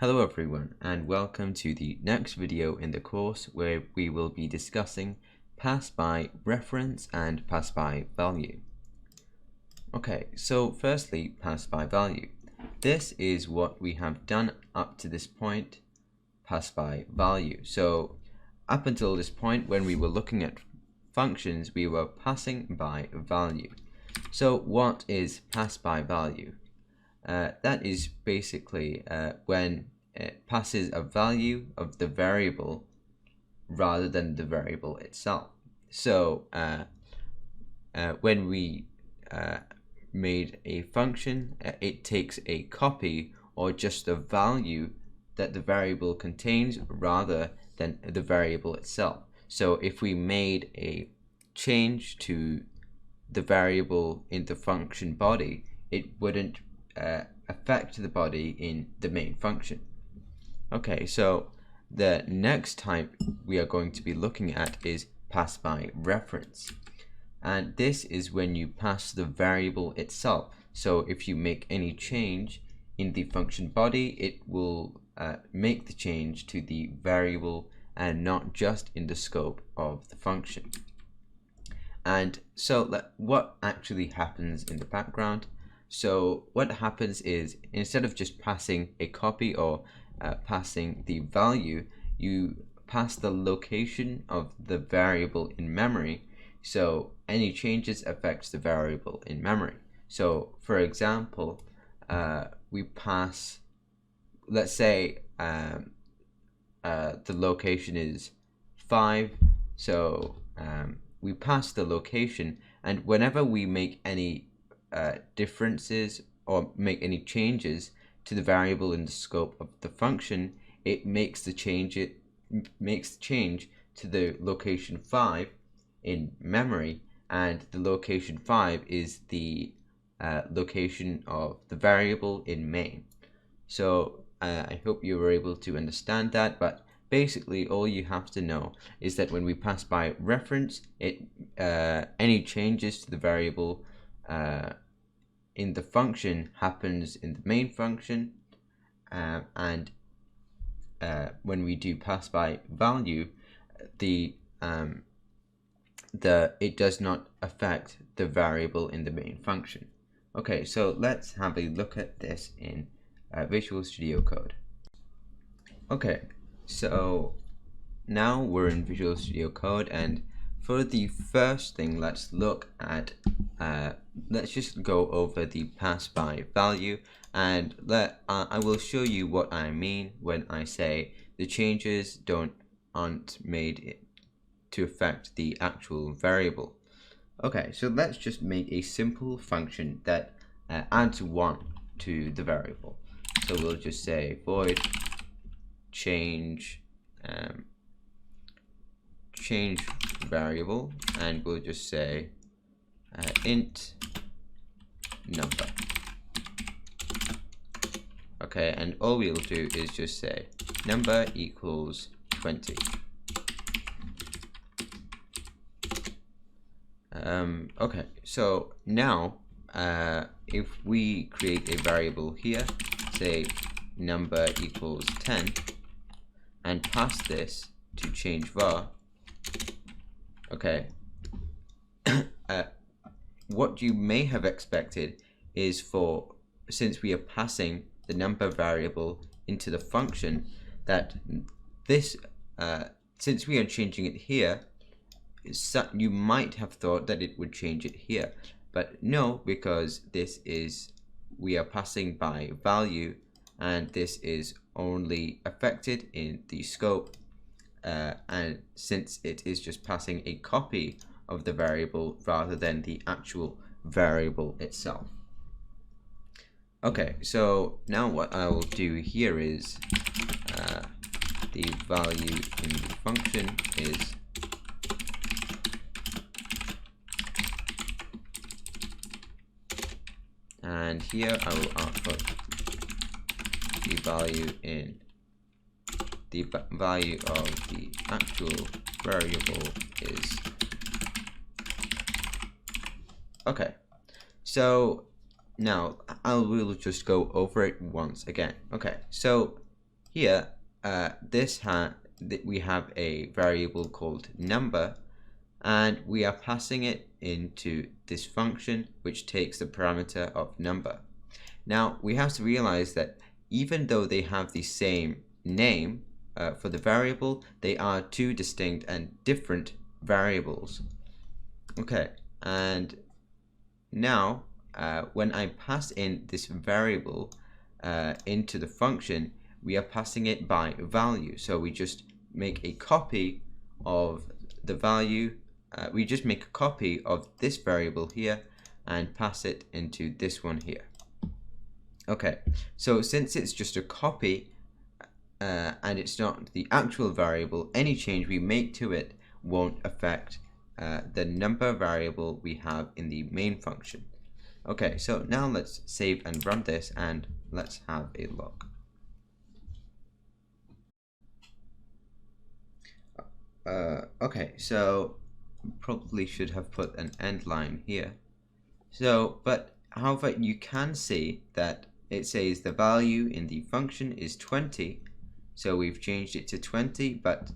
Hello everyone, and welcome to the next video in the course where we will be discussing pass by reference and pass by value. Okay, so firstly, pass by value. This is what we have done up to this point, pass by value. So up until this point, when we were looking at functions, we were passing by value. So what is pass by value? That is basically when it passes a value of the variable rather than the variable itself. So when we made a function, it takes a copy or just the value that the variable contains rather than the variable itself. So if we made a change to the variable in the function body, it wouldn't affect the body in the main function. Okay, so the next type we are going to be looking at is pass by reference. And this is when you pass the variable itself. So if you make any change in the function body, it will make the change to the variable and not just in the scope of the function. And so what actually happens in the background? So what happens is, instead of just passing a copy or passing the value, you pass the location of the variable in memory. So any changes affects the variable in memory. So for example, we pass, let's say the location is 5. So we pass the location, and whenever we make any differences or make any changes to the variable in the scope of the function, it makes the change to the location 5 in memory, and the location 5 is the location of the variable in main. So I hope you were able to understand that, but basically all you have to know is that when we pass by reference, any changes to the variable in the function happens in the main function, and when we do pass by value, it does not affect the variable in the main function. Okay, so let's have a look at this in Visual Studio Code. Okay, so now we're in Visual Studio Code, and for the first thing, let's look at let's just go over the pass by value, and I will show you what I mean when I say the changes aren't made to affect the actual variable. Okay, so let's just make a simple function that adds 1 to the variable. So we'll just say void change variable, and we'll just say int number. Okay, and all we'll do is just say number equals 20. Okay, so now if we create a variable here, say number equals 10, and pass this to change var, okay, what you may have expected is, since we are passing the number variable into the function, that this since we are changing it here, you might have thought that it would change it here, but no, because we are passing by value, and this is only affected in the scope, and since it is just passing a copy of the variable rather than the actual variable itself. Okay, so now what I will do here is the value in the function is and here I will output the value in the value of the actual variable is. Okay, so now we'll just go over it once again. Okay, so here, we have a variable called number, and we are passing it into this function which takes the parameter of number. Now we have to realize that even though they have the same name for the variable, they are two distinct and different variables. Okay, and now when I pass in this variable into the function, we are passing it by value. So we just make a copy of the value. We just make a copy of this variable here and pass it into this one here. Okay, so since it's just a copy and it's not the actual variable, any change we make to it won't affect the number variable we have in the main function. Okay, so now let's save and run this and let's have a look. Okay, so probably should have put an end line here. So, but however, you can see that it says the value in the function is 20. So we've changed it to 20, but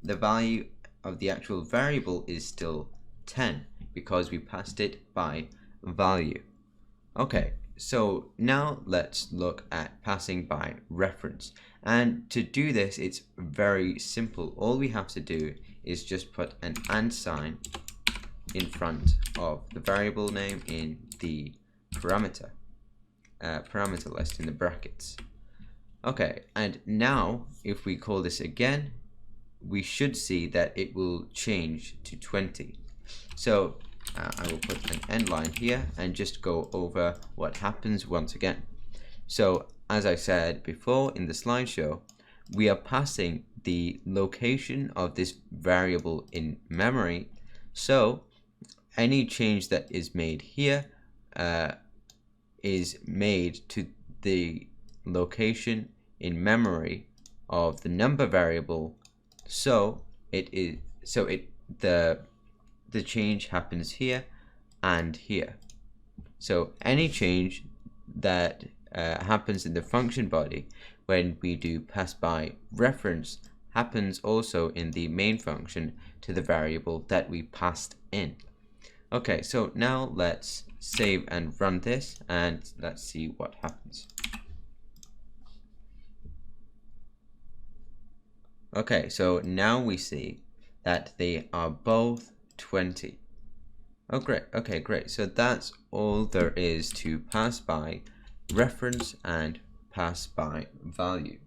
the value of the actual variable is still 10 because we passed it by value. Okay, so now let's look at passing by reference. And to do this, it's very simple. All we have to do is just put an and sign in front of the variable name in the parameter list in the brackets. Okay, and now if we call this again, we should see that it will change to 20. So I will put an end line here and just go over what happens once again. So as I said before in the slideshow, we are passing the location of this variable in memory. So any change that is made here is made to the location in memory of the number variable. So the change happens here and here. So any change that happens in the function body when we do pass by reference happens also in the main function to the variable that we passed in. Okay, so now let's save and run this and let's see what happens. Okay, so now we see that they are both 20. Oh great, okay great. So that's all there is to pass by reference and pass by value.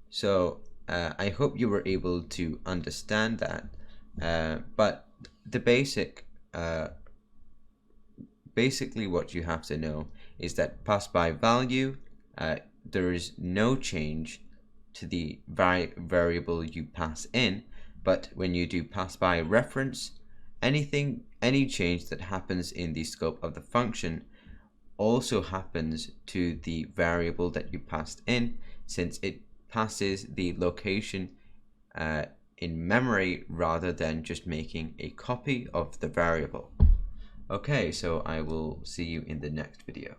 So I hope you were able to understand that, but the basically what you have to know is that pass by value, there is no change to the variable you pass in, but when you do pass by reference, any change that happens in the scope of the function also happens to the variable that you passed in, since it passes the location in memory rather than just making a copy of the variable. Okay, so I will see you in the next video.